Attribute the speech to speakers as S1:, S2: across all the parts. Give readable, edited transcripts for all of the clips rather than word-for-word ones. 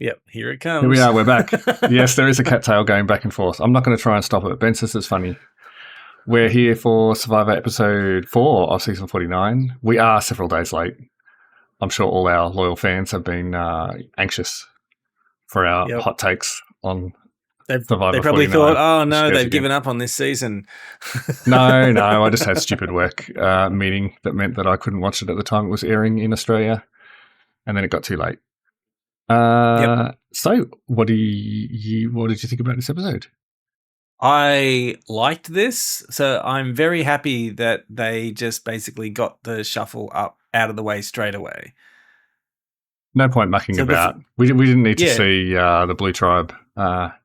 S1: Yep, here it comes.
S2: Here we are, we're back. Yes, there is a cattail going back and forth. I'm not going to try and stop it. Ben says it's funny. We're here for Survivor episode 4 of season 49. We are several days late. I'm sure all our loyal fans have been anxious for our hot takes on Survivor 49.
S1: They probably thought, oh no, they've given up on this season.
S2: No, I just had stupid work meeting that meant that I couldn't watch it at the time it was airing in Australia, and then it got too late. So what did you think about this episode?
S1: I liked this, so I'm very happy that they just basically got the shuffle up out of the way straight away.
S2: No point mucking about. We didn't need to see the Blue Tribe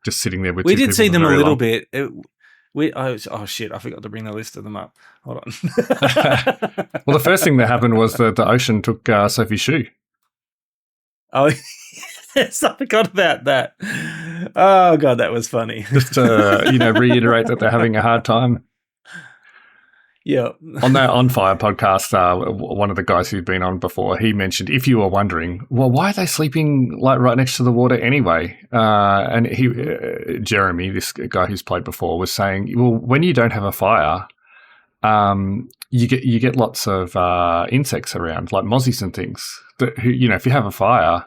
S2: just sitting there with.
S1: We did see them a little bit. Oh shit! I forgot to bring the list of them up. Hold on.
S2: Well, the first thing that happened was that the ocean took Sophie's shoe.
S1: Oh, yes, I forgot about that. Oh god, that was funny.
S2: Just to reiterate that they're having a hard time.
S1: Yeah.
S2: On that On Fire podcast, one of the guys who'd been on before, he mentioned, if you were wondering, well, why are they sleeping like right next to the water anyway? And Jeremy, this guy who's played before, was saying, well, when you don't have a fire, you get lots of insects around, like mozzies and things. If you have a fire,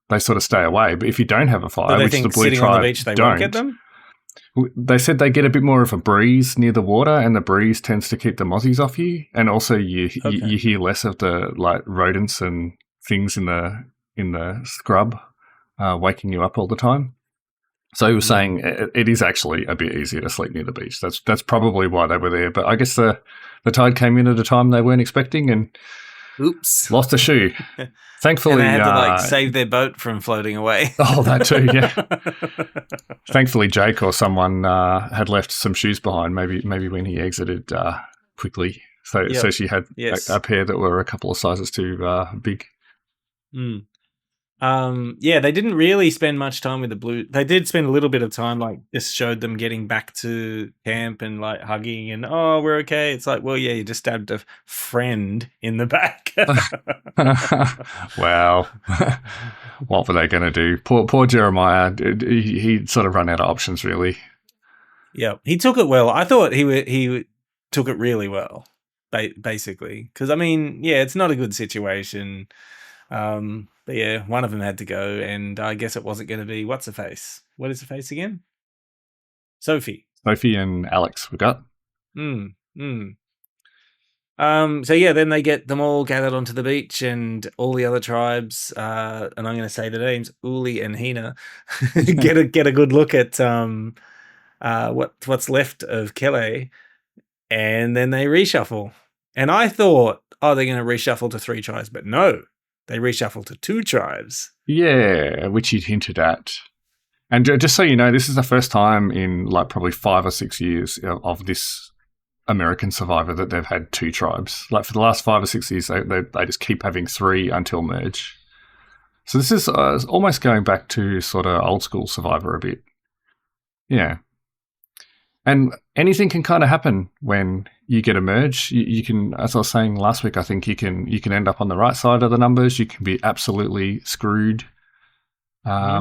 S2: they sort of stay away. But if you don't have a fire,
S1: which
S2: the Blue Tribe
S1: on the beach, they won't get them?
S2: They said they get a bit more of a breeze near the water, and the breeze tends to keep the mozzies off you. And also, you hear less of the rodents and things in the scrub waking you up all the time. So he was saying it is actually a bit easier to sleep near the beach. That's probably why they were there. But I guess the tide came in at a time they weren't expecting, and
S1: oops,
S2: lost a shoe. Thankfully,
S1: and they had to save their boat from floating away.
S2: Oh, that too, yeah. Thankfully, Jake or someone had left some shoes behind. Maybe when he exited quickly, so she had a pair that were a couple of sizes too big.
S1: Mm. They didn't really spend much time with the Blue. They did spend a little bit of time, like just showed them getting back to camp and like hugging and we're okay. It's like, well, yeah, you just stabbed a friend in the back.
S2: Well, what were they going to do? Poor Jeremiah. He sort of run out of options, really.
S1: Yeah, he took it well. I thought he took it really well, basically, because I mean, it's not a good situation. But yeah, one of them had to go, and I guess it wasn't going to be what's her face. What is her face again? Sophie
S2: and Alex. We got.
S1: So then they get them all gathered onto the beach, and all the other tribes, and I'm going to say the names, Uli and Hina, get a good look at what's left of Kelly, and then they reshuffle. And I thought, they're going to reshuffle to 3 tribes, but no. They reshuffle to 2 tribes.
S2: Yeah, which you'd hinted at. And just so you know, this is the first time in like probably 5 or 6 years of this American Survivor that they've had 2 tribes. Like for the last 5 or 6 years, they just keep having 3 until merge. So this is almost going back to sort of old school Survivor a bit. Yeah. And anything can kind of happen when you get a merge. You can, as I was saying last week, I think you can end up on the right side of the numbers. You can be absolutely screwed. Are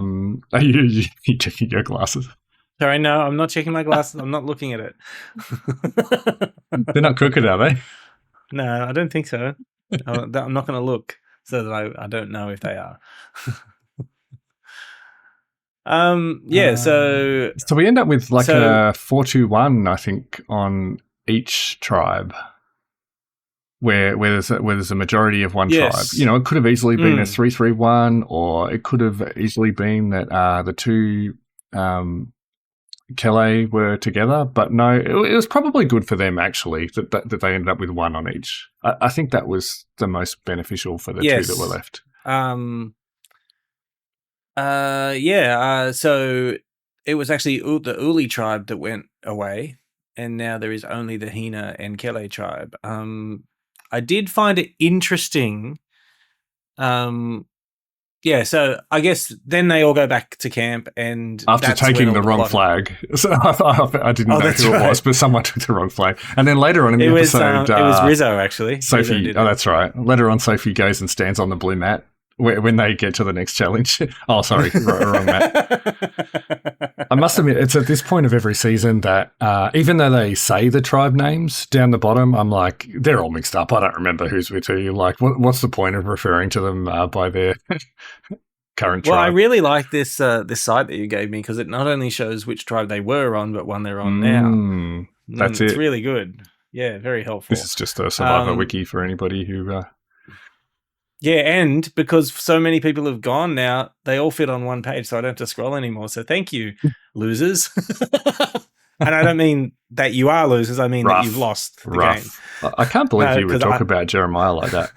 S2: you checking your glasses?
S1: Sorry, no, I'm not checking my glasses. I'm not looking at it.
S2: They're not crooked, are they?
S1: No, I don't think so. I'm not going to look so that I don't know if they are. So
S2: we end up with like a 4-2-1, I think, on each tribe, where there's a majority of one tribe. It could have easily been a 3-3-1, or it could have easily been that the 2 Kelly were together. But no, it was probably good for them actually that they ended up with 1 on each. I think that was the most beneficial for the 2 that were left.
S1: So it was actually the Uli tribe that went away, and now there is only the Hina and Kelly tribe. I did find it interesting. So I guess then they all go back to camp, and
S2: after taking the wrong flag. So I didn't know who it was, but someone took the wrong flag. And then later on in the episode,
S1: it was Rizzo actually.
S2: Sophie. That's right. Later on, Sophie goes and stands on the blue mat when they get to the next challenge. Oh, sorry, wrong map. I must admit, it's at this point of every season that even though they say the tribe names down the bottom, I'm like, they're all mixed up. I don't remember who's with who. Like, what's the point of referring to them by their current tribe?
S1: Well, I really like this this site that you gave me because it not only shows which tribe they were on, but one they're on now.
S2: That's
S1: It's
S2: it.
S1: really good. Yeah, very helpful.
S2: This is just a Survivor wiki for anybody who...
S1: Yeah, and because so many people have gone now, they all fit on one page, so I don't have to scroll anymore. So thank you, losers. And I don't mean that you are losers. I mean that you've lost the game.
S2: I can't believe you would talk about Jeremiah like that.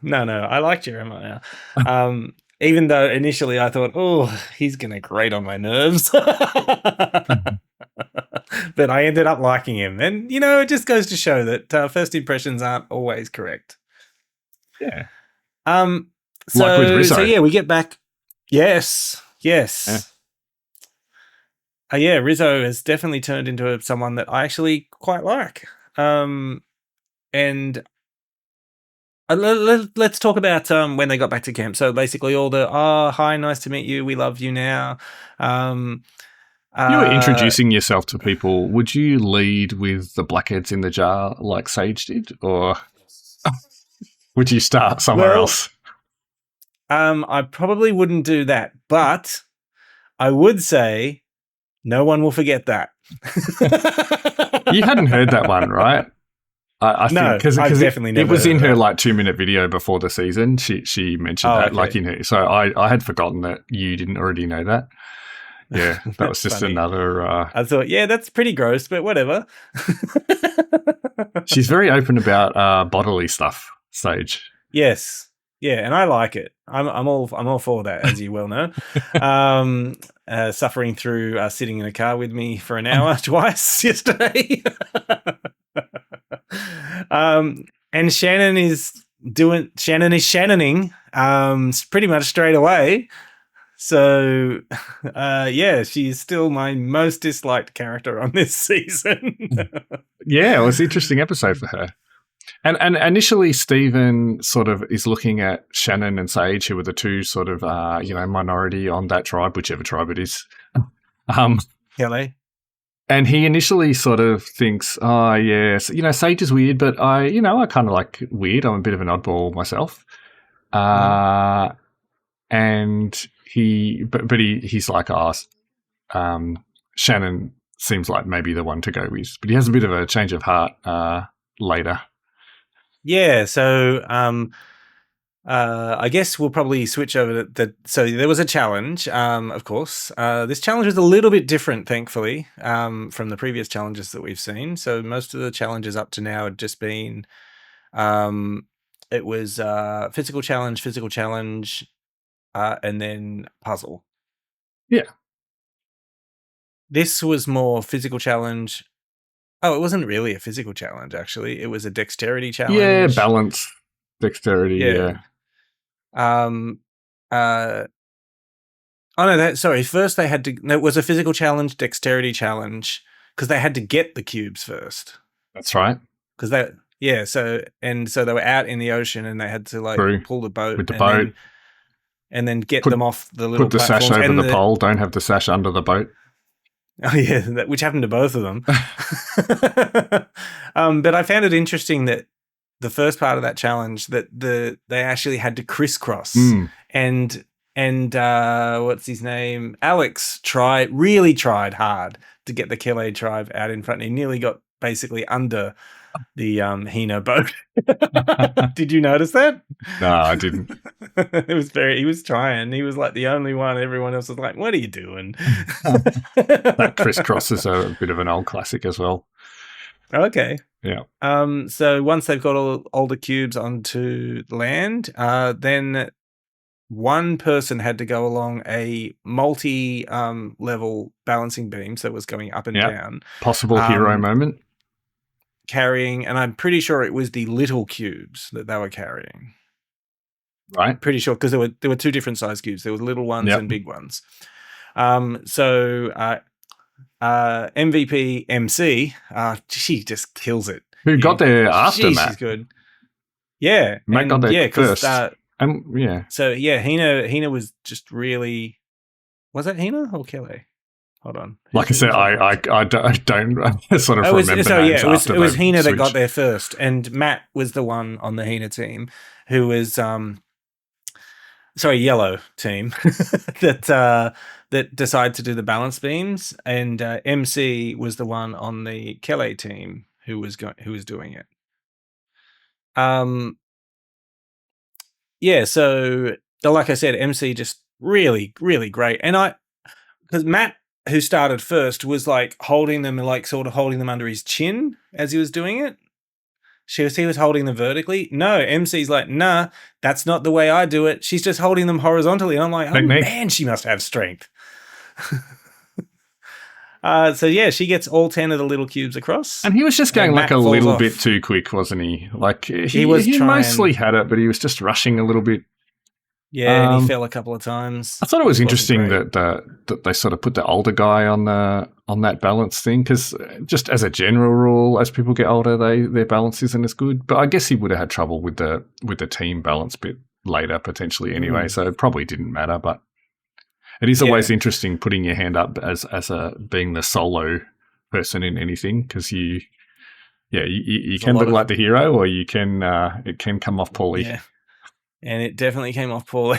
S1: No, I like Jeremiah. Even though initially I thought, oh, he's going to grate on my nerves. But I ended up liking him. And, it just goes to show that first impressions aren't always correct.
S2: Yeah.
S1: So,
S2: like with Rizzo.
S1: So yeah, we get back. Yes. Yeah. Rizzo has definitely turned into someone that I actually quite like. And let's talk about when they got back to camp. So basically all the, hi, nice to meet you. We love you now.
S2: You were introducing yourself to people. Would you lead with the blackheads in the jar like Sage did? Or would you start somewhere else?
S1: I probably wouldn't do that, but I would say no one will forget that.
S2: You hadn't heard that one, right? I think because it was in her 2-minute video before the season. She mentioned that
S1: okay.
S2: in her. So I had forgotten that you didn't already know that. Yeah, that was just
S1: funny.
S2: another.
S1: I thought, that's pretty gross, but whatever.
S2: She's very open about bodily stuff, Sage.
S1: Yes, yeah, and I like it. I'm all for that, as you well know. Suffering through sitting in a car with me for an hour twice yesterday. And Shannon is Shannoning pretty much straight away. So, she's still my most disliked character on this season.
S2: Yeah, it was an interesting episode for her. And initially, Stephen sort of is looking at Shannon and Sage, who were the two sort of, minority on that tribe, whichever tribe it is.
S1: Kelly.
S2: And he initially sort of thinks, oh, yes, Sage is weird, but I kind of like weird. I'm a bit of an oddball myself. And he's like, Shannon seems like maybe the one to go with. But he has a bit of a change of heart later.
S1: Yeah, so I guess we'll probably switch over to so there was a challenge, of course. This challenge was a little bit different, thankfully, from the previous challenges that we've seen. So most of the challenges up to now had just been, it was physical challenge, and then puzzle.
S2: Yeah.
S1: This was more physical challenge. Oh, it wasn't really a physical challenge, actually. It was a dexterity challenge.
S2: Yeah, balance, dexterity, yeah.
S1: First they had to... No, it was a physical challenge, dexterity challenge, because they had to get the cubes first.
S2: That's right.
S1: So they were out in the ocean and they had to pull the boat.
S2: With the boat.
S1: And then get them off the little
S2: platforms. Put the sash over the pole. Don't have the sash under the boat.
S1: Oh, yeah, which happened to both of them. But I found it interesting that the first part of that challenge that they actually had to crisscross. And what's his name? Alex really tried hard to get the Kelly tribe out in front. He nearly got basically under the Hino boat. Did you notice that?
S2: No, I didn't.
S1: He was trying. He was like the only one. Everyone else was like, what are you doing?
S2: That crisscross is a bit of an old classic as well.
S1: Okay.
S2: Yeah.
S1: So once they've got all the cubes onto land, then one person had to go along a multi-level balancing beam, so it was going up and down.
S2: Possible hero moment.
S1: Carrying, and I'm pretty sure it was the little cubes that they were carrying.
S2: Right.
S1: Pretty sure, because there were two different size cubes. There were little ones and big ones. MVP MC, she just kills it.
S2: Who got there after Matt?
S1: She's good. Yeah.
S2: Matt got there first. Yeah.
S1: So yeah, Hina was just really. Was that Hina or Kelly? Hold on.
S2: Like I said, I don't sort of remember names after
S1: it was
S2: they've
S1: Hina that got
S2: switched.
S1: there first, and Matt was the one on the Hina team who was yellow team that decided to do the balance beams, and MC was the one on the Kelly team who was doing it. Yeah, so like I said, MC just really, really great, and because Matt, who started first, was like holding them, like sort of holding them under his chin as he was doing it. He was holding them vertically. No, MC's like, nah, that's not the way I do it. She's just holding them horizontally. And I'm like, oh man, she must have strength. So yeah, she gets all 10 of the little cubes across.
S2: And he was just going like a little bit too quick, wasn't he? Like he mostly had it, but he was just rushing a little bit.
S1: Yeah, and he fell a couple of times.
S2: I thought it was interesting that they sort of put the older guy on that balance thing, because just as a general rule, as people get older, their balance isn't as good. But I guess he would have had trouble with the team balance bit later potentially anyway, so it probably didn't matter. But it is always interesting putting your hand up as being the solo person in anything, because you can look like the hero, or you can it can come off poorly.
S1: Yeah. And it definitely came off poorly.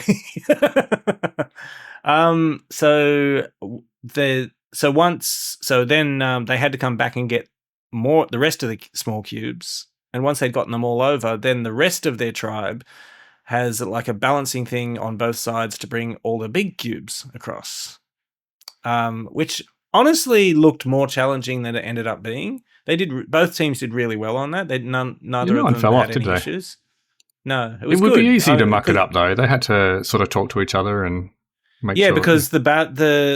S1: Then they had to come back and get the rest of the small cubes. And once they'd gotten them all over, then the rest of their tribe has like a balancing thing on both sides to bring all the big cubes across, which honestly looked more challenging than it ended up being. Both teams did really well on that. Neither of them had any issues. No, it
S2: would be easy to muck it up though. They had to sort of talk to each other and make sure.
S1: Yeah, because the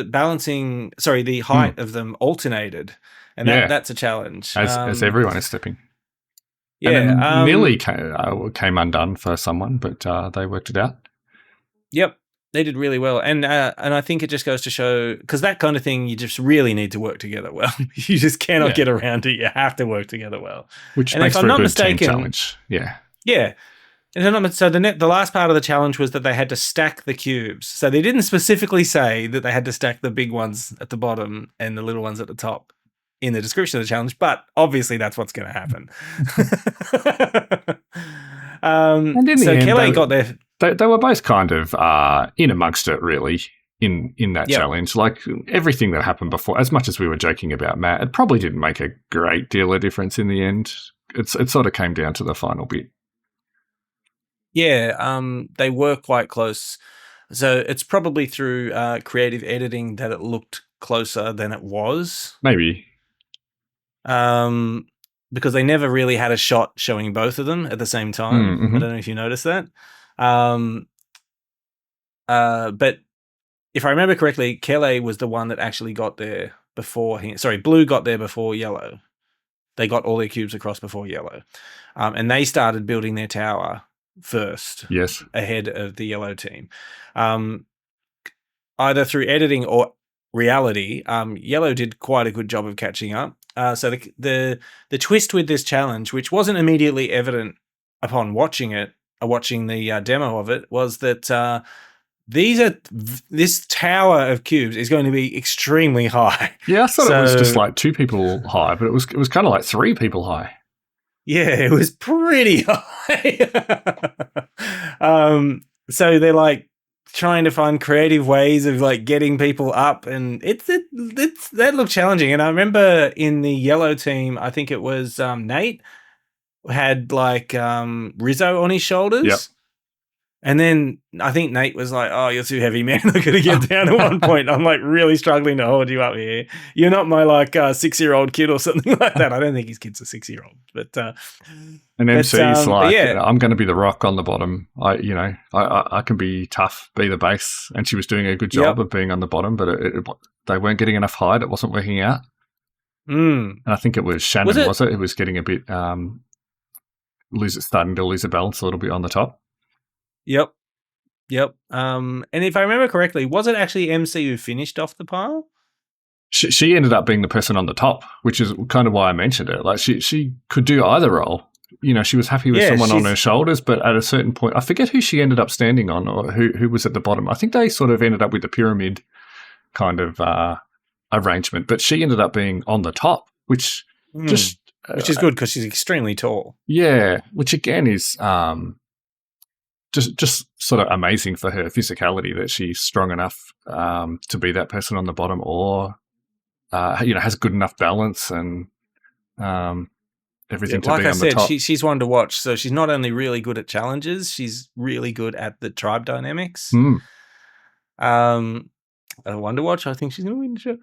S1: balancing, the height of them alternated, and that's a challenge.
S2: As everyone is stepping.
S1: Yeah,
S2: and nearly came undone for someone, but they worked it out.
S1: Yep, they did really well, and I think it just goes to show, because that kind of thing, you just really need to work together well. You just cannot get around it. You have to work together well,
S2: which makes for a good team challenge. Yeah.
S1: Yeah. So the last part of the challenge was that they had to stack the cubes. So they didn't specifically say that they had to stack the big ones at the bottom and the little ones at the top in the description of the challenge, but obviously that's what's going to happen. So Kelly got there.
S2: They were both kind of in amongst it, really, in that challenge. Like everything that happened before, as much as we were joking about Matt, it probably didn't make a great deal of difference in the end. It sort of came down to the final bit.
S1: Yeah, they were quite close. So it's probably through creative editing that it looked closer than it was.
S2: Maybe.
S1: Because they never really had a shot showing both of them at the same time.
S2: Mm-hmm.
S1: I don't know if you noticed that. But if I remember correctly, Kelly was the one that actually got there before Blue got there before Yellow. They got all their cubes across before Yellow. And they started building their tower first, ahead of the Yellow team, either through editing or reality. Yellow did quite a good job of catching up. So the twist with this challenge, which wasn't immediately evident upon watching the demo of it, was that this tower of cubes is going to be extremely high.
S2: Yeah, I thought it was just like 2 people high, but it was kind of like 3 people high.
S1: Yeah, it was pretty high. So they're like trying to find creative ways of like getting people up, and that looked challenging. And I remember in the Yellow team, I think it was Nate had like Rizzo on his shoulders.
S2: Yep.
S1: And then I think Nate was like, "Oh, you're too heavy, man. I'm going to get down at one point. I'm like really struggling to hold you up here. You're not my like 6-year-old kid or something like that." I don't think his kid's a 6-year-old, but
S2: and MC's like, "I'm going to be the rock on the bottom. I can be tough, be the base." And she was doing a good job of being on the bottom, but they weren't getting enough height. It wasn't working out. And I think it was Shannon, was it? It was getting a bit starting to lose a balance a little bit on the top.
S1: Yep. And if I remember correctly, was it actually MC who finished off the pile?
S2: She ended up being the person on the top, which is kind of why I mentioned it. Like she could do either role. she was happy with someone on her shoulders, but at a certain point, I forget who she ended up standing on or who was at the bottom. I think they sort of ended up with the pyramid kind of arrangement, but she ended up being on the top, which is
S1: good because she's extremely tall.
S2: Yeah, which again is just sort of amazing for her physicality that she's strong enough to be that person on the bottom, or has good enough balance and everything to be on the top. Like I said,
S1: she's one to watch. So she's not only really good at challenges, she's really good at the tribe dynamics. One to watch. I think she's going to win the show.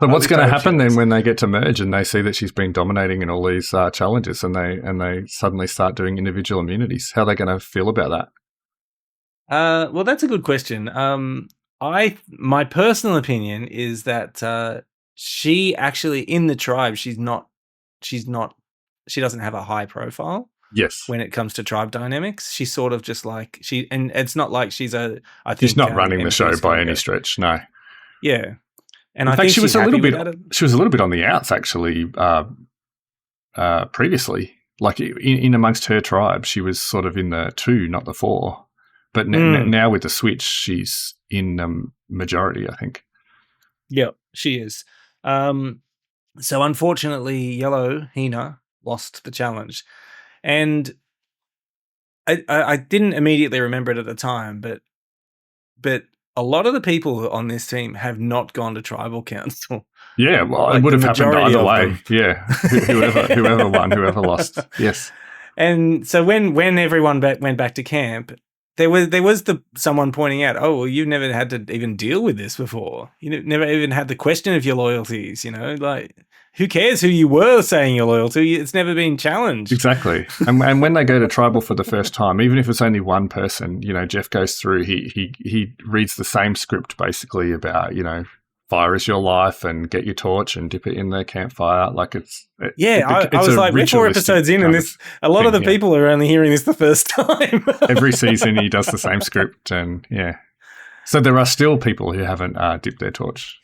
S2: But what's going to happen then when they get to merge and they see that she's been dominating in all these challenges, and they suddenly start doing individual immunities? How are they going to feel about
S1: that? Well, that's a good question. My personal opinion is that she actually in the tribe, she doesn't have a high profile.
S2: Yes.
S1: When it comes to tribe dynamics, she's sort of just like and it's not like she's
S2: she's not running the show by any stretch. No.
S1: Yeah. And
S2: in
S1: I
S2: fact,
S1: think
S2: she was a little bit on the outs actually. Previously, like in amongst her tribe, she was sort of in the 2, not the 4. But now with the switch, she's in the majority, I think.
S1: Yeah, she is. So unfortunately, Yellow Hina lost the challenge. And I didn't immediately remember it at the time, but a lot of the people on this team have not gone to tribal council.
S2: Yeah, well, it would have happened either way. Yeah, whoever won, whoever lost. Yes.
S1: And so when everyone went back to camp, there was someone pointing out, oh, well, you've never had to even deal with this before. You never even had the question of your loyalties. Like, who cares who you were saying you're loyal to? It's never been challenged.
S2: Exactly. And when they go to tribal for the first time, even if it's only one person, Jeff goes through, he reads the same script basically about, fire is your life and get your torch and dip it in the campfire. Like I
S1: was like, we're 4 episodes in and a lot of the people are only hearing this the first time.
S2: Every season he does the same script and yeah. So there are still people who haven't dipped their torch.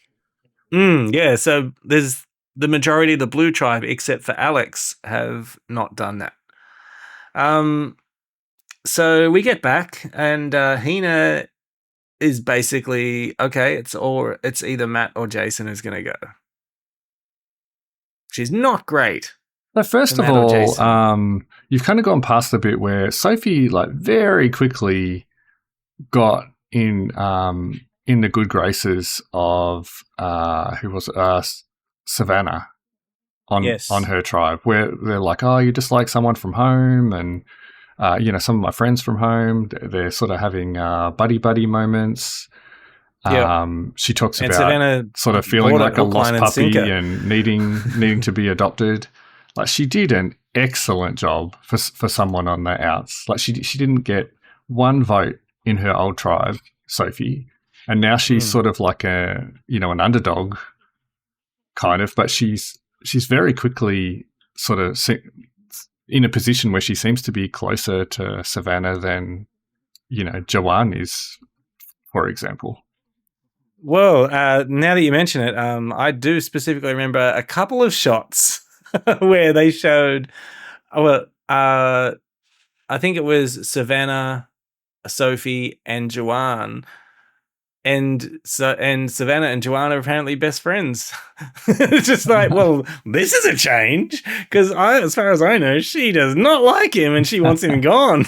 S1: Yeah, so there's the majority of the blue tribe, except for Alex, have not done that. So we get back, and Hina is basically okay. It's either Matt or Jason who's going to go. She's not great.
S2: So first of all, you've kind of gone past the bit where Sophie, like, very quickly got in the good graces of who was it? Savannah on her tribe, where they're like, oh, you're just like someone from home, and some of my friends from home, they're sort of having buddy moments. She talks about Savannah sort of feeling like a lost puppy and needing to be adopted. Like, she did an excellent job for someone on the outs. Like, she didn't get one vote in her old tribe, Sophie, and now she's sort of like an underdog kind of, but she's very quickly sort of in a position where she seems to be closer to Savannah than, Joanne is, for example.
S1: Well, now that you mention it, I do specifically remember a couple of shots where they showed, I think it was Savannah, Sophie, and Joanne. And Savannah and Joanne are apparently best friends. It's just like, well, this is a change, because as far as I know, she does not like him and she wants him gone.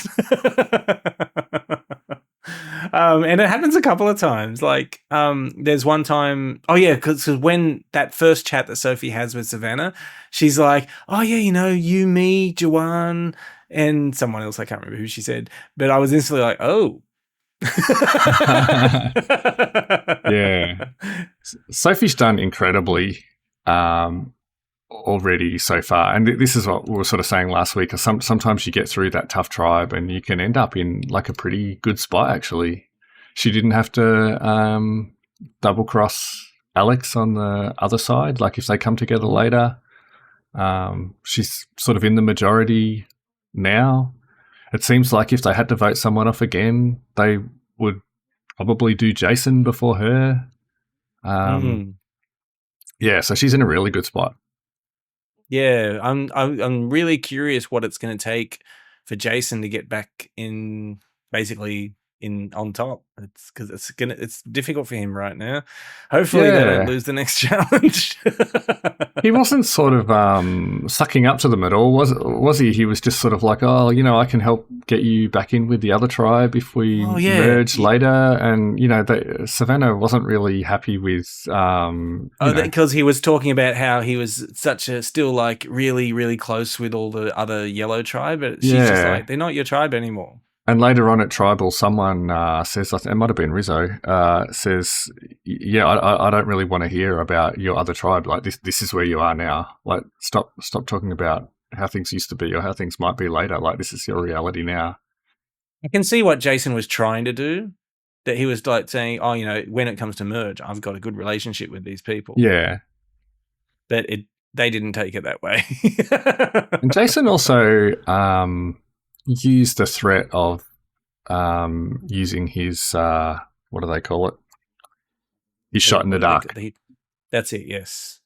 S1: And it happens a couple of times. Like, there's one time, because when that first chat that Sophie has with Savannah, she's like, oh yeah, you, me, Joanne, and someone else, I can't remember who she said, but I was instantly like, oh.
S2: Yeah, Sophie's done incredibly already so far, and this is what we were sort of saying last week. Sometimes you get through that tough tribe and you can end up in like a pretty good spot. Actually, she didn't have to double cross Alex on the other side. Like, if they come together later, she's sort of in the majority now. It seems like if they had to vote someone off again, they would probably do Jason before her. Yeah, so she's in a really good spot.
S1: Yeah, I'm really curious what it's going to take for Jason to get back in, basically in on top. It's because it's difficult for him right now. Hopefully they don't
S2: Yeah.
S1: lose the next challenge.
S2: He wasn't sort of sucking up to them at all, was he? He was just sort of like, oh, I can help get you back in with the other tribe if we merge later. And, Savannah wasn't really happy with...
S1: because he was talking about how he was still like really, really close with all the other yellow tribe. But she's just like, they're not your tribe anymore.
S2: And later on at Tribal, someone says, it might have been Rizzo, says, yeah, I don't really want to hear about your other tribe. Like, this is where you are now. Like, stop talking about how things used to be or how things might be later. Like, this is your reality now.
S1: I can see what Jason was trying to do, that he was like saying, oh, when it comes to merge, I've got a good relationship with these people.
S2: Yeah.
S1: But they didn't take it that way.
S2: And Jason also... used the threat of using his what do they call it? His shot in the dark.
S1: That's it, yes.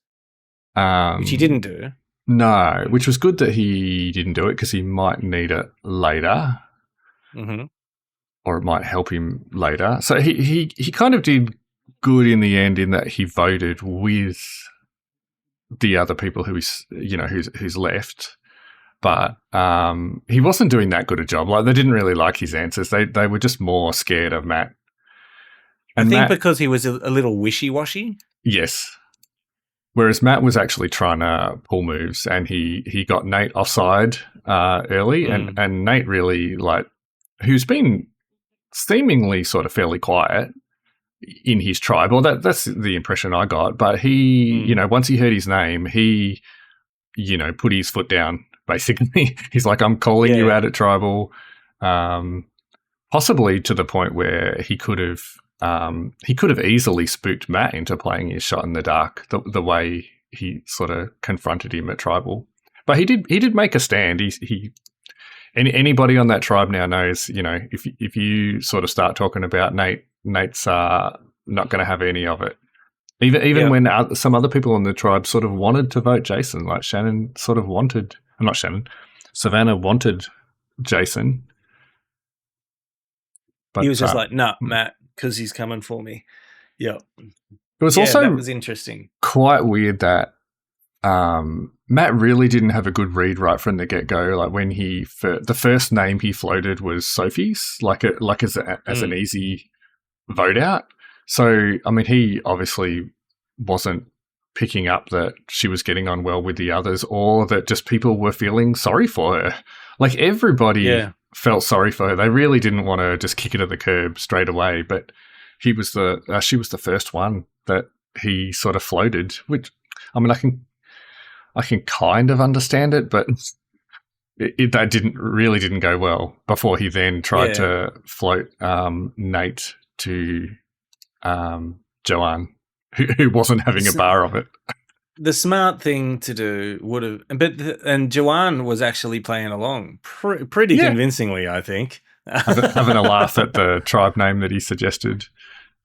S2: Which
S1: he didn't do.
S2: No, which was good that he didn't do it because he might need it later, or it might help him later. So he kind of did good in the end in that he voted with the other people who's left. But he wasn't doing that good a job. Like, they didn't really like his answers. They were just more scared of Matt.
S1: And I think because he was a little wishy-washy.
S2: Yes. Whereas Matt was actually trying to pull moves, and he got Nate offside early, and Nate really, like, who's been seemingly sort of fairly quiet in his tribe. Well, that's the impression I got. But he, once he heard his name, he, put his foot down. Basically, he's like, I'm calling you out at Tribal, possibly to the point where he could have easily spooked Matt into playing his shot in the dark the way he sort of confronted him at Tribal. But he did make a stand. Anybody on that tribe now knows, if you sort of start talking about Nate's not going to have any of it. Even when some other people on the tribe sort of wanted to vote Jason, like Shannon sort of wanted. Not Shannon. Savannah wanted Jason. But
S1: he was just like, no, Matt, because he's coming for me. Yeah.
S2: It was also
S1: that was interesting.
S2: Quite weird that Matt really didn't have a good read right from the get-go. Like, when the first name he floated was Sophie's, as an easy vote out. So, I mean, he obviously wasn't picking up that she was getting on well with the others, or that just people were feeling sorry for her. Like, everybody felt sorry for her. They really didn't want to just kick it at the curb straight away, but she was the first one that he sort of floated, which, I mean, I can kind of understand it, but that didn't go well before he then tried to float Nate to Joanne, who wasn't having a bar of it.
S1: The smart thing to do would have, and Joanne was actually playing along pretty convincingly, I think.
S2: having a laugh at the tribe name that he suggested.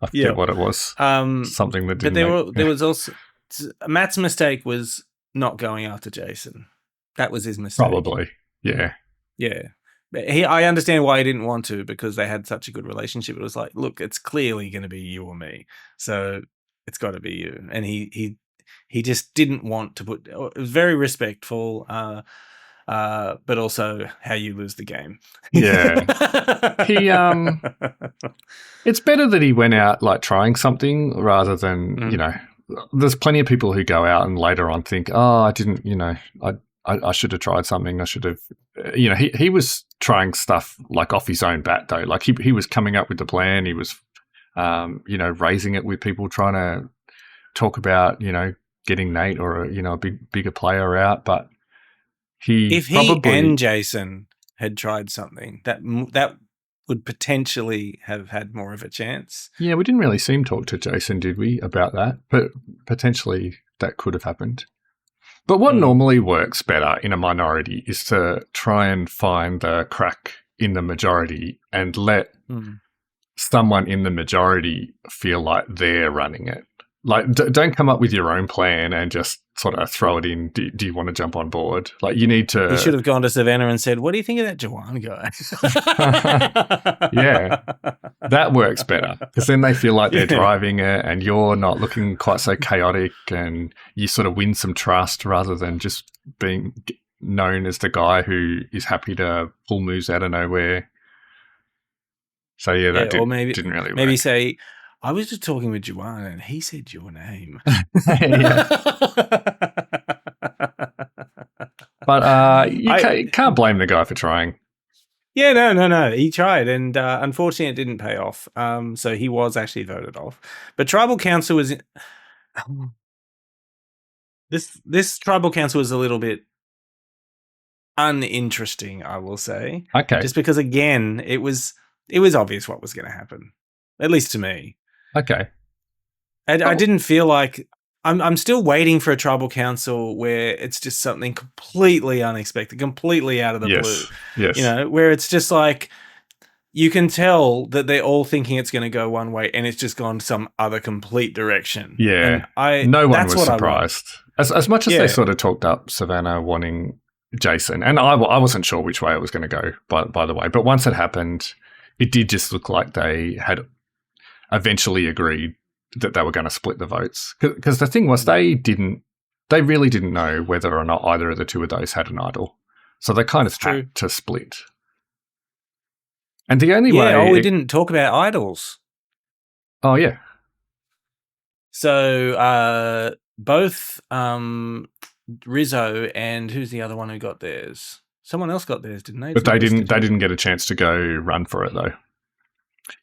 S2: I forget what it was. Something that didn't.
S1: But there was also Matt's mistake was not going after Jason. That was his mistake.
S2: Probably, yeah.
S1: I understand why he didn't want to, because they had such a good relationship. It was like, look, it's clearly going to be you or me, so it's got to be you. And he just didn't want to put. It was very respectful, but also how you lose the game.
S2: Yeah, it's better that he went out like trying something rather than There's plenty of people who go out and later on think, oh, I didn't, I should have tried something. I should have, he was trying stuff like off his own bat though. Like he was coming up with the plan. He was, raising it with people, trying to talk about, getting Nate or a bigger player out. But
S1: if he and Jason had tried something, that would potentially have had more of a chance.
S2: Yeah, we didn't really see him talk to Jason, did we, about that? But potentially that could have happened. But what normally works better in a minority is to try and find the crack in the majority and let someone in the majority feel like they're running it. Like, don't come up with your own plan and just sort of throw it in. Do you want to jump on board? Like, you need to.
S1: He should have gone to Savannah and said, "What do you think of that Juwan guy?"
S2: Yeah, that works better because then they feel like they're driving it, and you're not looking quite so chaotic, and you sort of win some trust rather than just being known as the guy who is happy to pull moves out of nowhere. So yeah, that didn't really work.
S1: Maybe say, I was just talking with Juwan and he said your name.
S2: But you can't blame the guy for trying.
S1: Yeah, no. He tried, and unfortunately, it didn't pay off. So he was actually voted off. But Tribal Council was this Tribal Council was a little bit uninteresting, I will say.
S2: Okay,
S1: just because again, it was obvious what was going to happen, at least to me.
S2: Okay,
S1: I didn't feel like I'm still waiting for a Tribal Council where it's just something completely unexpected, completely out of the blue.
S2: Yes.
S1: You know, where it's just like you can tell that they're all thinking it's going to go one way and it's just gone some other complete direction.
S2: Yeah. No one was surprised. As much as they sort of talked up Savannah wanting Jason, and I wasn't sure which way it was going to go, by the way, but once it happened, it did just look like they had eventually agreed that they were going to split the votes. Because the thing was, they really didn't know whether or not either of the two of those had an idol. So they kind of had to split. And the only way...
S1: we didn't talk about idols.
S2: Oh, yeah.
S1: So both Rizzo and who's the other one who got theirs? Someone else got theirs, didn't they?
S2: But they didn't get a chance to go run for it, though.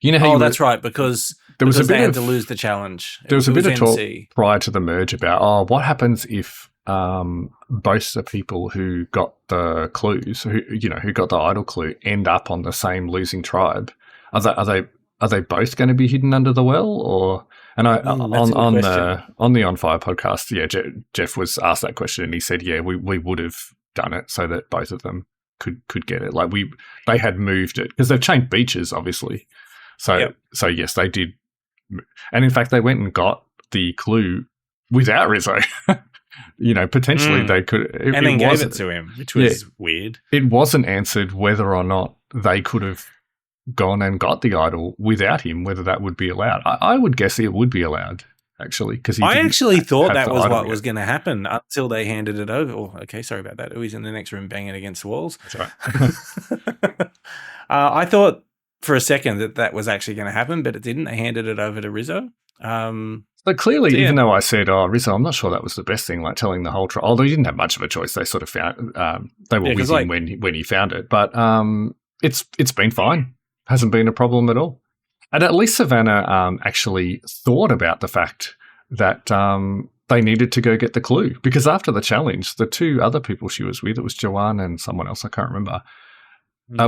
S2: You know how
S1: that's right, because they had to lose the challenge.
S2: There was a bit of talk prior to the merge about, what happens if both the people who got the clues, who got the idol clue, end up on the same losing tribe? Are they both going to be hidden under the well, or? And on the On Fire podcast, Jeff was asked that question, and he said, we would have done it so that both of them could get it. Like they had moved it because they've changed beaches, obviously. So yes, they did. And in fact, they went and got the clue without Rizzo. Potentially they could.
S1: And then gave it to him, which was weird.
S2: It wasn't answered whether or not they could have gone and got the idol without him, whether that would be allowed. I would guess it would be allowed, actually. Because I
S1: actually thought that was what was going to happen until they handed it over. Oh, okay, sorry about that. He's in the next room banging against the walls.
S2: That's right.
S1: I thought for a second that was actually going to happen, but it didn't. They handed it over to Rizzo.
S2: But clearly, even though I said, Rizzo, I'm not sure that was the best thing, like telling the whole trial, although he didn't have much of a choice. They sort of found, they were with him when he found it. But it's been fine. Hasn't been a problem at all. And at least Savannah actually thought about the fact that they needed to go get the clue. Because after the challenge, the two other people she was with, it was Juwan and someone else, I can't remember,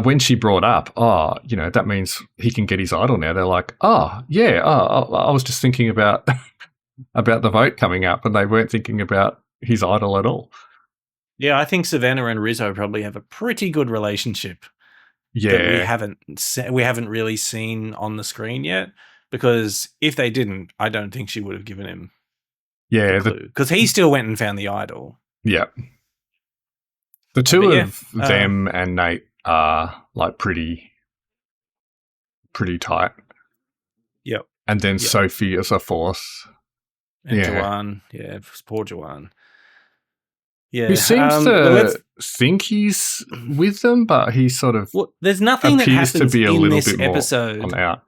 S2: when she brought up, that means he can get his idol now. They're like, I was just thinking about the vote coming up, and they weren't thinking about his idol at all.
S1: Yeah, I think Savannah and Rizzo probably have a pretty good relationship.
S2: Yeah,
S1: that we haven't really seen on the screen yet. Because if they didn't, I don't think she would have given him.
S2: Yeah,
S1: because he still went and found the idol.
S2: Yeah, the two of them and Nate are like pretty tight.
S1: Yep.
S2: And then Sophie as a force.
S1: And Juwan. Yeah, poor Juwan. Yeah.
S2: Who seems to think he's with them, but he sort of
S1: there's nothing that happens
S2: to be a
S1: in
S2: little
S1: this
S2: bit more
S1: episode
S2: on out.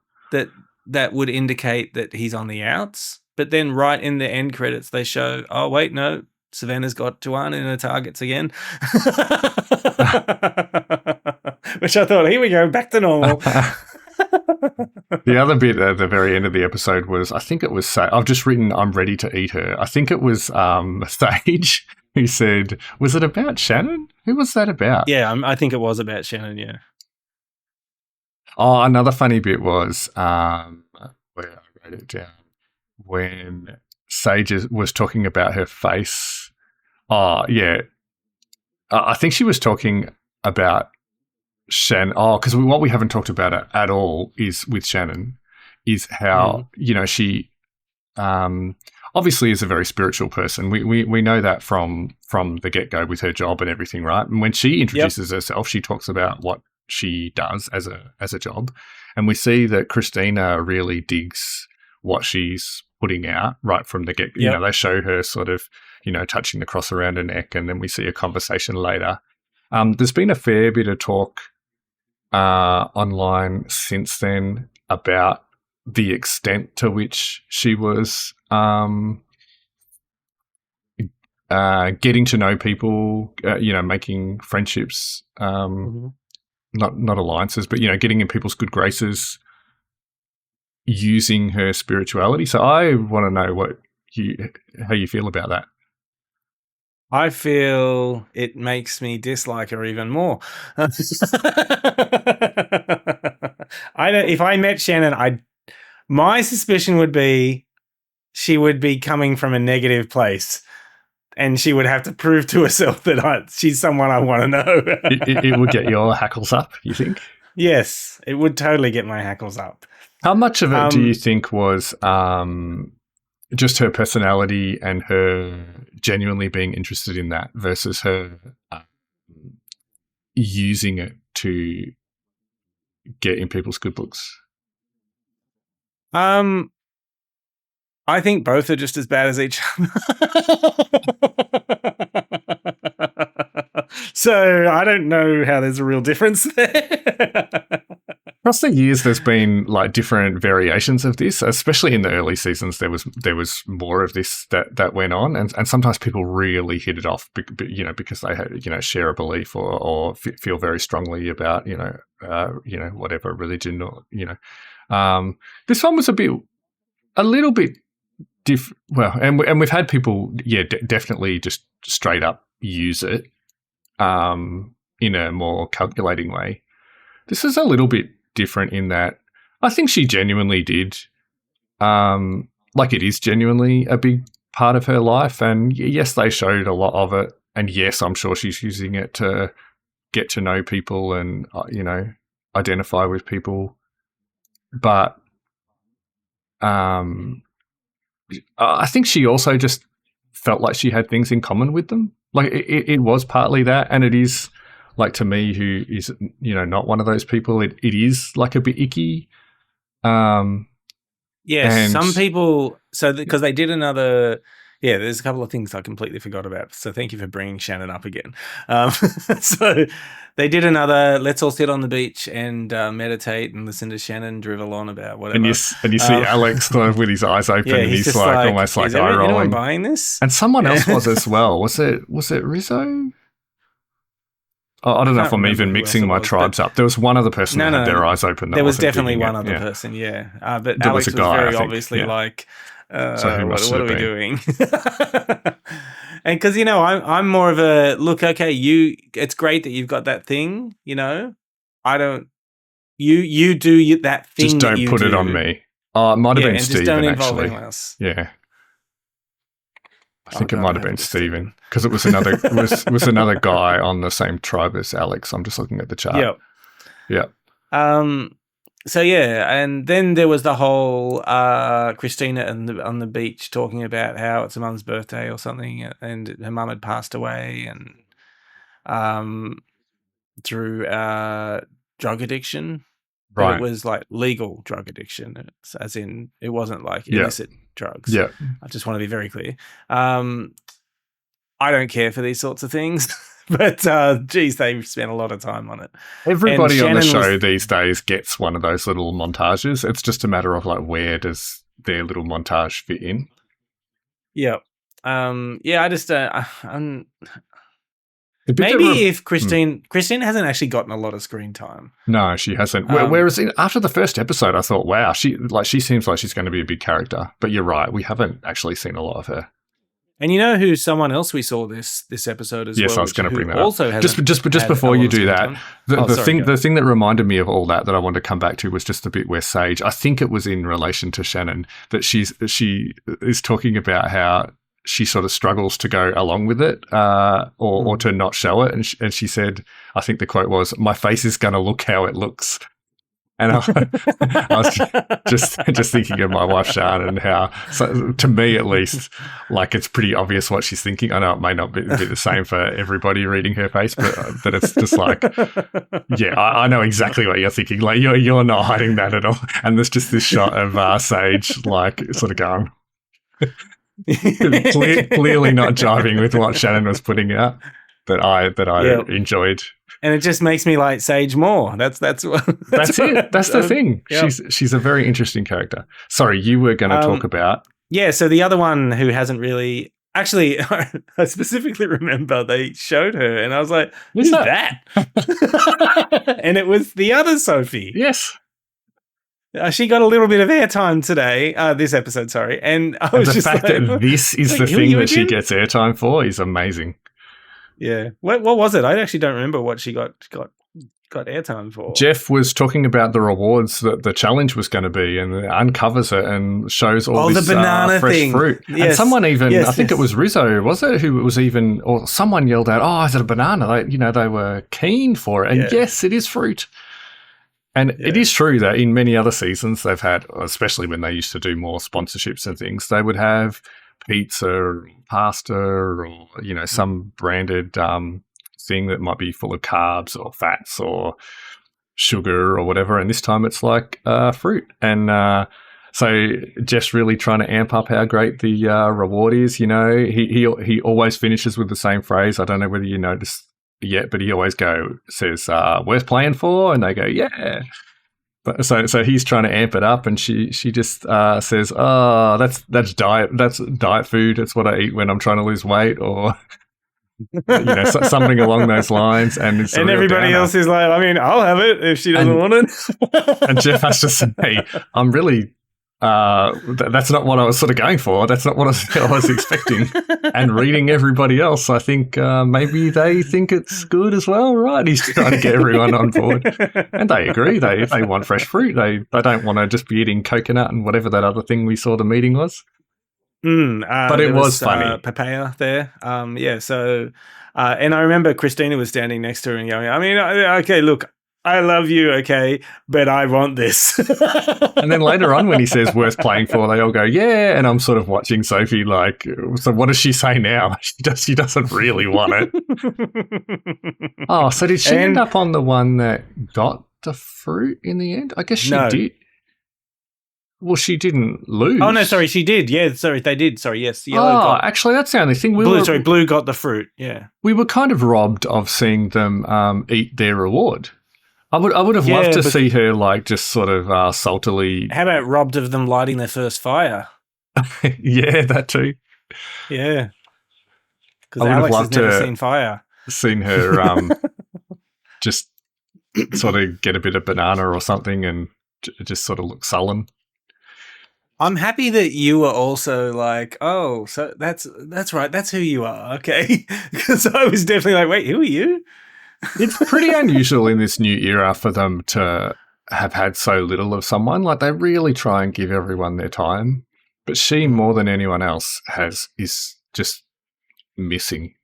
S1: that would indicate that he's on the outs. But then right in the end credits, they show, oh, wait, no, Savannah's got Juwan in her targets again. Which I thought, here we go, back to normal.
S2: The other bit at the very end of the episode was, I think it was, I've just written, I'm ready to eat her. I think it was Sage who said, was it about Shannon? Who was that about?
S1: Yeah, I think it was about Shannon, yeah.
S2: Oh, another funny bit was, where I wrote it down, when Sage was talking about her face. Oh, yeah. I think she was talking about Shannon. Oh, because what we haven't talked about at all is with Shannon is how, she obviously is a very spiritual person. We know that from the get-go with her job and everything, right? And when she introduces herself, she talks about what she does as a job. And we see that Christina really digs what she's putting out right from the get. You know, they show her sort of, you know, touching the cross around her neck, and then we see a conversation later. There's been a fair bit of talk online since then about the extent to which she was getting to know people, you know, making friendships, not alliances, but, you know, getting in people's good graces using her spirituality. So I want to know how you feel about that.
S1: I feel it makes me dislike her even more. If I met Shannon, my suspicion would be she would be coming from a negative place, and she would have to prove to herself that she's someone I want to know.
S2: It would get your hackles up, you think?
S1: Yes, it would totally get my hackles up.
S2: How much of it do you think was just her personality and her genuinely being interested in that versus her using it to get in people's good books?
S1: I think both are just as bad as each other. So I don't know how there's a real difference there.
S2: Across the years, there's been like different variations of this, especially in the early seasons. There was more of this that went on, and sometimes people really hit it off, you know, because they had, you know, share a belief or feel very strongly about, you know, whatever religion, or, you know, this one was a little bit different. Well, and we've had people, definitely just straight up use it in a more calculating way. This is a little bit different in that I think she genuinely did, like it is genuinely a big part of her life. And yes, they showed a lot of it. And yes, I'm sure she's using it to get to know people and, you know, identify with people. But I think she also just felt like she had things in common with them. Like it was partly that, and it is, like, to me, who is, you know, not one of those people, it is like a bit icky.
S1: Yes, some people. So because they did another. Yeah, there's a couple of things I completely forgot about. So thank you for bringing Shannon up again. So they did another, let's all sit on the beach and meditate and listen to Shannon drivel on about whatever.
S2: And you see Alex sort of with his eyes open, and he's like almost like eye rolling.
S1: Anyone buying this?
S2: And someone else was as well. Was it Rizzo? Oh, I don't know if I'm even mixing my tribes up. There was one other person that had their eyes open.
S1: There was definitely one other person, but there Alex was very obviously like, so what are we doing? And because, you know, I'm more of a, look, okay, it's great that you've got that thing, you know. I don't, you do that thing.
S2: Just don't put it on me. Oh, it might have been Stephen,
S1: just don't involve
S2: actually.
S1: anyone else.
S2: Yeah. I think it might have been Stephen, because it was another was another guy on the same tribe as Alex. I'm just looking at the chart. Yep.
S1: So yeah, and then there was the whole Christina on the beach talking about how it's her mum's birthday or something, and her mum had passed away, and through drug addiction. Right. But it was like legal drug addiction, as in it wasn't like illicit drugs.
S2: Yeah.
S1: I just want to be very clear. I don't care for these sorts of things, but geez, they spent a lot of time on it.
S2: Everybody on the show these days gets one of those little montages. It's just a matter of like, where does their little montage fit in?
S1: Yeah. I just maybe if Christine hasn't actually gotten a lot of screen time.
S2: No, she hasn't. Whereas after the first episode, I thought, wow, she seems like she's going to be a big character. But you're right, we haven't actually seen a lot of her.
S1: And you know who someone else we saw this episode as well?
S2: Yes, I was going to bring that
S1: also
S2: up. Just before you do that, the thing that reminded me of all that I wanted to come back to was just the bit where Sage, I think it was in relation to Shannon, that she is talking about how she sort of struggles to go along with it or to not show it. And she said, I think the quote was, "My face is going to look how it looks." And I was just thinking of my wife, Sian, and how, so, to me at least, like it's pretty obvious what she's thinking. I know it may not be the same for everybody reading her face, but it's just like, yeah, I know exactly what you're thinking. Like you're not hiding that at all. And there's just this shot of Sage, like sort of going, clearly not jiving with what Shannon was putting out, that I enjoyed.
S1: And it just makes me like Sage more. That's
S2: it. That's the thing. Yep. She's a very interesting character. Sorry, you were going to talk about.
S1: Yeah, so the other one who hasn't really actually, I specifically remember they showed her, and I was like, "Who's that?" And it was the other Sophie.
S2: Yes.
S1: She got a little bit of airtime today, this episode, sorry. And I was
S2: the fact that this is the thing that she gets airtime for is amazing.
S1: Yeah. What was it? I actually don't remember what she got airtime for.
S2: Jeff was talking about the rewards that the challenge was going to be, and uncovers it and shows all this
S1: the banana
S2: fresh
S1: thing.
S2: fruit. Yes. And someone even, I think it was Rizzo, was it, who was even, or someone yelled out, "Oh, is it a banana?" They were keen for it. And yes, it is fruit. And it is true that in many other seasons they've had, especially when they used to do more sponsorships and things, they would have pizza or pasta or, some branded thing that might be full of carbs or fats or sugar or whatever. And this time it's like fruit. And so Jeff's really trying to amp up how great the reward is. He always finishes with the same phrase. I don't know whether you noticed yet, but he always says, "Worth playing for?" And they go, "Yeah." But so he's trying to amp it up, and she just says, "Oh, that's diet food. That's what I eat when I'm trying to lose weight," or something along those lines. And
S1: everybody else is like, "I mean, I'll have it if she doesn't want it."
S2: And Jeff has to say, "I'm really." That's not what I was sort of going for. That's not what I was expecting. And reading everybody else, I think maybe they think it's good as well, right? He's trying to get everyone on board, and they agree. They want fresh fruit. They don't want to just be eating coconut and whatever that other thing we saw the meeting was. But it was funny.
S1: Papaya there. So, and I remember Christina was standing next to her and going, "I mean, okay, look. I love you, okay, but I want this."
S2: And then later on when he says worth playing for, they all go, "Yeah." And I'm sort of watching Sophie like, so what does she say now? She doesn't really want it. Oh, so did she end up on the one that got the fruit in the end? I guess she did. Well, she didn't lose.
S1: Oh, no, sorry, she did. Yeah, sorry, they did. Sorry, yes.
S2: Actually, that's the only thing.
S1: Blue got the fruit, yeah.
S2: We were kind of robbed of seeing them eat their reward. I would have loved to see her like just sort of saltily.
S1: How about robbed of them lighting their first fire?
S2: Yeah, that too.
S1: Yeah, because Alex has never seen fire.
S2: Seen her just sort of get a bit of banana or something and just sort of look sullen.
S1: I'm happy that you were also like, oh, so that's right, that's who you are, okay? Because I was definitely like, wait, who are you?
S2: It's pretty unusual in this new era for them to have had so little of someone. Like they really try and give everyone their time, but she more than anyone else is just missing.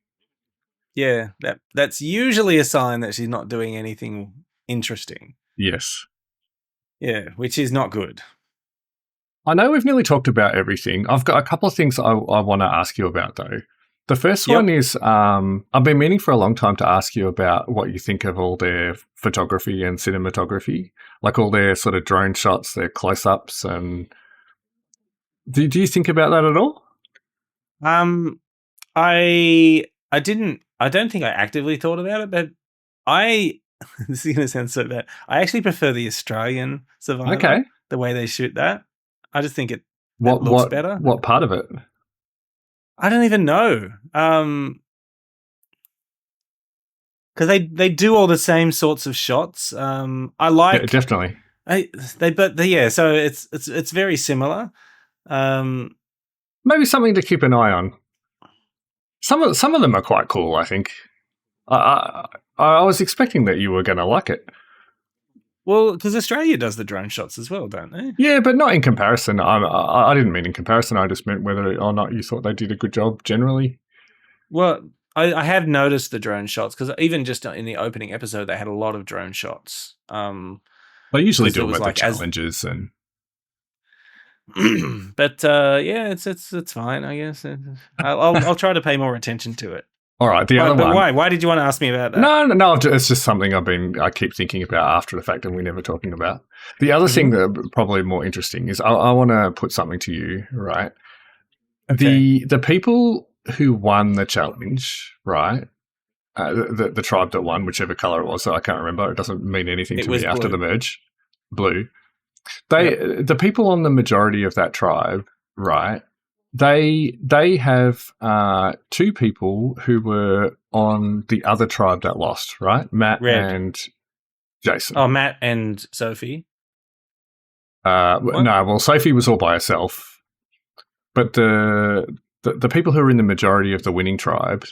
S1: Yeah, that's usually a sign that she's not doing anything interesting.
S2: Yes. Yeah,
S1: which is not good.
S2: I know we've nearly talked about everything. I've got a couple of things I want to ask you about though. The first one is I've been meaning for a long time to ask you about what you think of all their photography and cinematography, like all their sort of drone shots, their close-ups, and do you think about that at all?
S1: I don't think I actively thought about it, but this is going to sound so bad. I actually prefer the Australian Survivor.
S2: Okay.
S1: The way they shoot that. I just think it looks better.
S2: What part of it?
S1: I don't even know. Because they do all the same sorts of shots. I like
S2: definitely.
S1: So it's very similar.
S2: Maybe something to keep an eye on. Some of them are quite cool, I think. I was expecting that you were going to like it.
S1: Well, because Australia does the drone shots as well, don't they?
S2: Yeah, but not in comparison. I didn't mean in comparison. I just meant whether or not you thought they did a good job generally.
S1: Well, I have noticed the drone shots because even just in the opening episode, they had a lot of drone shots.
S2: They usually
S1: 'Cause
S2: do
S1: it
S2: it
S1: was
S2: with the
S1: like as-
S2: challenges and
S1: but yeah, it's fine, I guess. I'll try to pay more attention to it.
S2: all right. The
S1: But,
S2: other
S1: but
S2: one.
S1: why? Why did you want to ask me about that?
S2: No. It's just something I keep thinking about after the fact, and we're never talking about. The other thing that probably more interesting is I want to put something to you, right?
S1: Okay.
S2: The people who won the challenge, right? The tribe that won, whichever color it was, so I can't remember. It doesn't mean anything
S1: It
S2: to
S1: was
S2: me after
S1: blue.
S2: the merge. Blue. The people on the majority of that tribe, right? They have two people who were on the other tribe that lost, right? Matt
S1: Red.
S2: and Jason.
S1: Oh, Matt and Sophie.
S2: No, well, Sophie was all by herself, but the people who are in the majority of the winning tribe,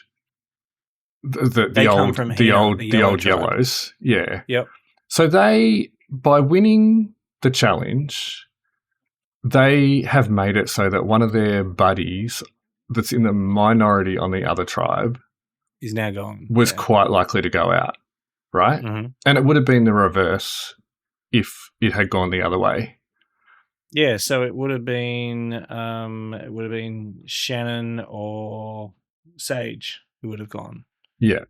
S1: They come from
S2: the
S1: here,
S2: old
S1: the yellow tribe.
S2: yellows, yeah.
S1: Yep.
S2: So they, by winning the challenge, they have made it so that one of their buddies that's in the minority on the other tribe
S1: He's now gone.
S2: was quite likely to go out, right?
S1: Mm-hmm.
S2: And it would have been the reverse if it had gone the other way.
S1: Yeah, so it would have been Shannon or Sage who would have gone.
S2: Yeah.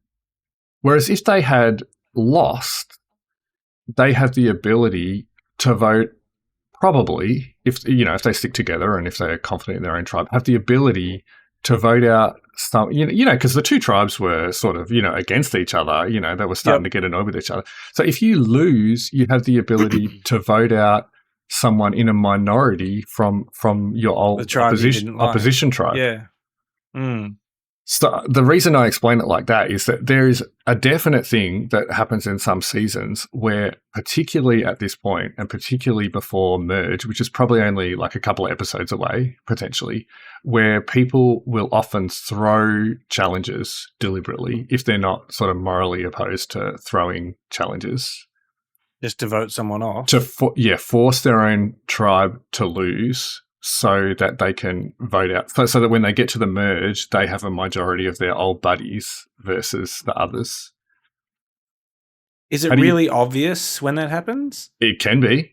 S2: Whereas if they had lost, they have the ability to vote. Probably, if they stick together and if they're confident in their own tribe, have the ability to vote out some, because the two tribes were sort of, against each other. They were starting to get annoyed with each other. So if you lose, you have the ability to vote out someone in a minority from your old opposition tribe.
S1: Yeah. Mm.
S2: So the reason I explain it like that is that there is a definite thing that happens in some seasons where, particularly at this point and particularly before merge, which is probably only like a couple of episodes away, potentially, where people will often throw challenges deliberately if they're not sort of morally opposed to throwing challenges.
S1: Just to vote someone off.
S2: To force their own tribe to lose so that they can vote out. So that when they get to the merge, they have a majority of their old buddies versus the others.
S1: Is it really obvious when that happens?
S2: It can be.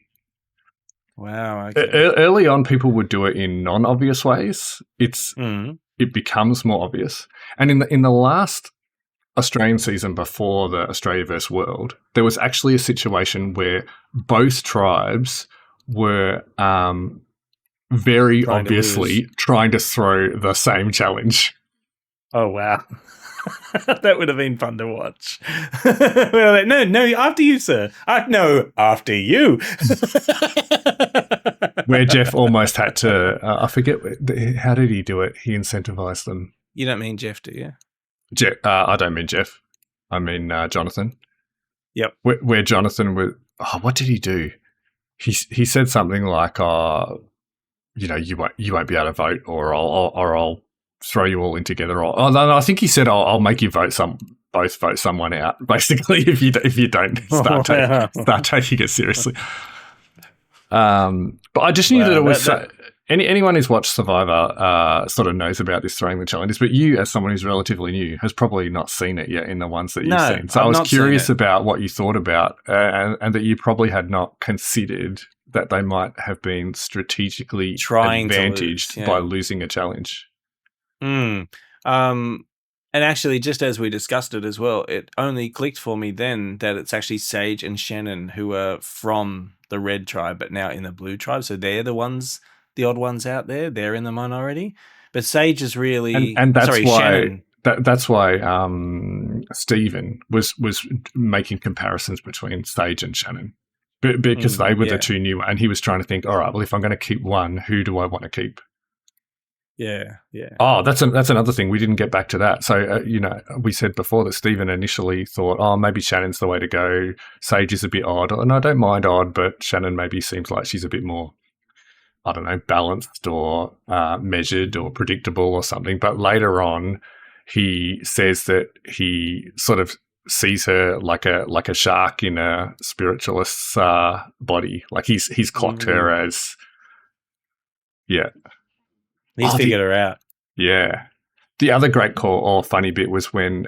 S1: Wow. Okay.
S2: Early on, people would do it in non-obvious ways. It becomes more obvious. And in the last Australian season before the Australia vs. World, there was actually a situation where both tribes were very obviously trying to throw the same challenge.
S1: Oh, wow. That would have been fun to watch. We're like, no, after you, sir. No, after you.
S2: Where Jeff almost had to, I forget, how did he do it? He incentivized them.
S1: You don't mean Jeff, do you?
S2: I don't mean Jeff. I mean Jonathan.
S1: Yep.
S2: Where Jonathan was, what did he do? He said something like, you won't be able to vote, or I'll throw you all in together. Or I think he said, I'll make you both vote someone out. Basically, if you don't start taking it seriously. But I just knew that it was anyone who's watched Survivor sort of knows about this throwing the challenges. But you, as someone who's relatively new, has probably not seen it yet in the ones that you've seen. So I was curious about what you thought about, and that you probably had not considered that they might have been strategically advantaged by losing a challenge.
S1: And actually, just as we discussed it as well, it only clicked for me then that it's actually Sage and Shannon who are from the red tribe, but now in the blue tribe. So they're the odd ones out there. They're in the minority. But Sage is really...
S2: And that's why...
S1: Shannon.
S2: That's why Stephen was making comparisons between Sage and Shannon. Because they were the two new... And he was trying to think, all right, well, if I'm going to keep one, who do I want to keep?
S1: Yeah.
S2: Oh, that's another thing. We didn't get back to that. So, we said before that Stephen initially thought, maybe Shannon's the way to go. Sage is a bit odd. And I don't mind odd, but Shannon maybe seems like she's a bit more, I don't know, balanced or measured or predictable or something. But later on, he says that he sort of sees her like a shark in a spiritualist's body. Like he's clocked her as,
S1: He's figured her out.
S2: Yeah. The other great call or funny bit was when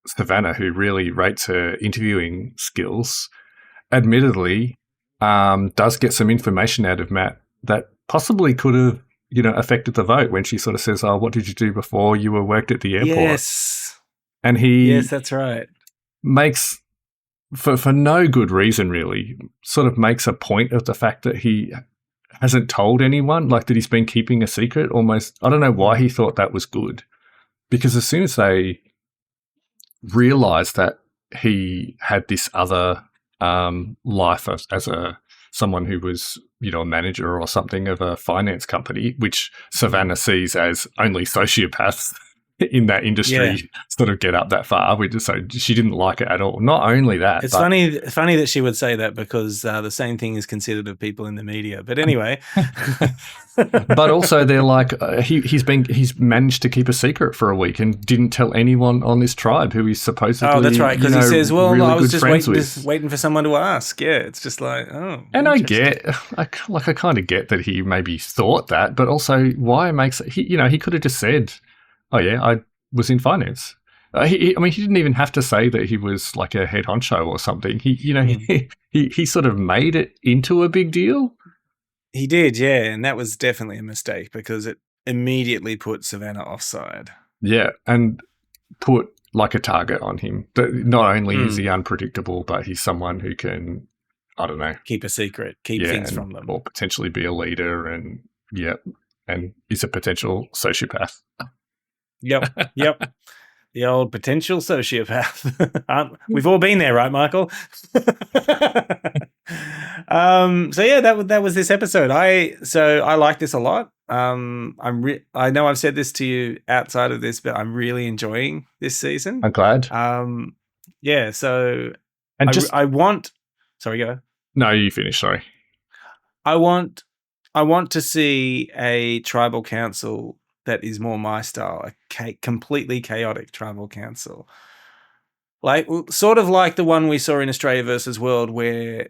S2: Savannah, who really rates her interviewing skills, admittedly, does get some information out of Matt that possibly could have, affected the vote when she sort of says, "Oh, what did you do before you were worked at the airport?"
S1: Yes.
S2: And he
S1: Yes, that's right.
S2: makes, for no good reason really, sort of makes a point of the fact that he hasn't told anyone, like that he's been keeping a secret almost. I don't know why he thought that was good, because as soon as they realised that he had this other life as someone who was, a manager or something of a finance company, which Savannah sees as only sociopaths in that industry sort of get up that far. So she didn't like it at all. Not only that,
S1: it's funny that she would say that, because the same thing is considered of people in the media. But anyway,
S2: but also they're like, he's managed to keep a secret for a week and didn't tell anyone on this tribe who he's supposedly.
S1: Oh, that's right, because he says, "Well,
S2: really
S1: I was just
S2: waiting
S1: for someone to ask." Yeah, it's just like, oh.
S2: And I kind of get that he maybe thought that, but also why he could have just said, "Oh yeah, I was in finance." He didn't even have to say that he was like a head honcho or something. He sort of made it into a big deal.
S1: He did, yeah, and that was definitely a mistake because it immediately put Savannah offside.
S2: Yeah, and put like a target on him. That not only is he unpredictable, but he's someone who can, I don't know,
S1: keep a secret, keep things from them,
S2: or potentially be a leader, and is a potential sociopath.
S1: Yep. The old potential sociopath. We've all been there, right, Michael? So yeah, that was this episode. I like this a lot. I know I've said this to you outside of this, but I'm really enjoying this season.
S2: I'm glad.
S1: Yeah. So
S2: and
S1: I want. Sorry, go.
S2: No, you finish. Sorry.
S1: I want to see a tribal council that is more my style, a completely chaotic tribal council. Like, sort of like the one we saw in Australia versus World, where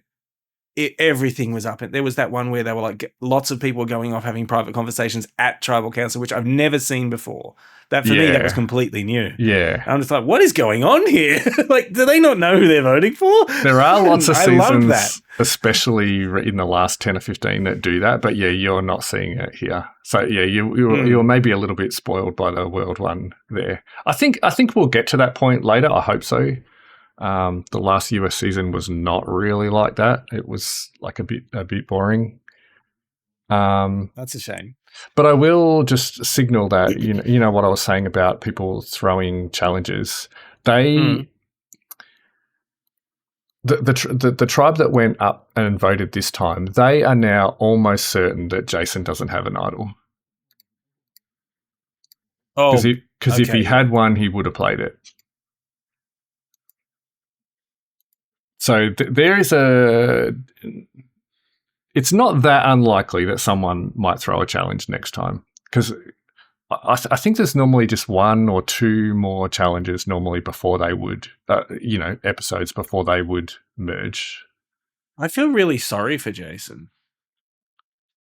S1: everything was up. There was that one where they were like, lots of people going off having private conversations at tribal council, which I've never seen before. That for me, that was completely new.
S2: Yeah.
S1: I'm just like, what is going on here? Like, do they not know who they're voting for?
S2: There are lots of seasons,
S1: love that.
S2: especially in the last 10 or 15 that do that. But yeah, you're not seeing it here. So yeah, you're maybe a little bit spoiled by the World one there. I think we'll get to that point later. I hope so. The last US season was not really like that. It was like a bit boring.
S1: That's a shame.
S2: But I will just signal that you know what I was saying about people throwing challenges. They the tribe that went up and voted this time, they are now almost certain that Jason doesn't have an idol.
S1: Oh,
S2: because if he had one, he would have played it. So there is it's not that unlikely that someone might throw a challenge next time, because I think there's normally just one or two more challenges normally before they would, episodes before they would merge.
S1: I feel really sorry for Jason.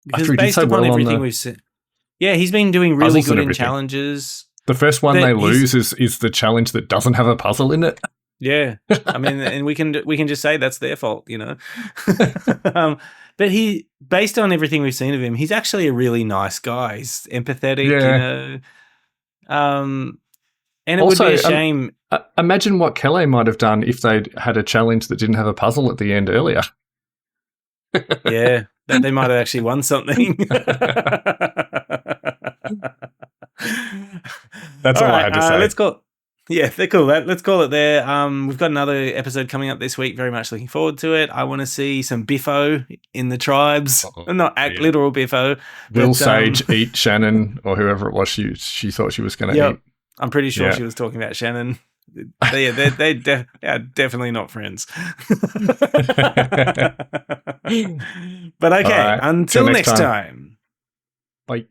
S1: Because
S2: After he
S1: based
S2: did so
S1: upon
S2: well
S1: everything we've seen, he's been doing really good in challenges.
S2: The first one they lose is the challenge that doesn't have a puzzle in it.
S1: Yeah, I mean, and we can just say that's their fault, But based on everything we've seen of him, he's actually a really nice guy. He's empathetic, and it also would be a shame.
S2: Imagine what Kelly might have done if they'd had a challenge that didn't have a puzzle at the end earlier.
S1: Yeah, that they might have actually won something.
S2: That's all I had to say.
S1: Let's go. Yeah, they're cool. Let's call it there. We've got another episode coming up this week. Very much looking forward to it. I want to see some Biffo in the tribes. Not literal Biffo.
S2: Will Sage eat Shannon or whoever it was she thought she was going to eat.
S1: I'm pretty sure she was talking about Shannon. They're definitely not friends. But okay, until next time.
S2: Bye.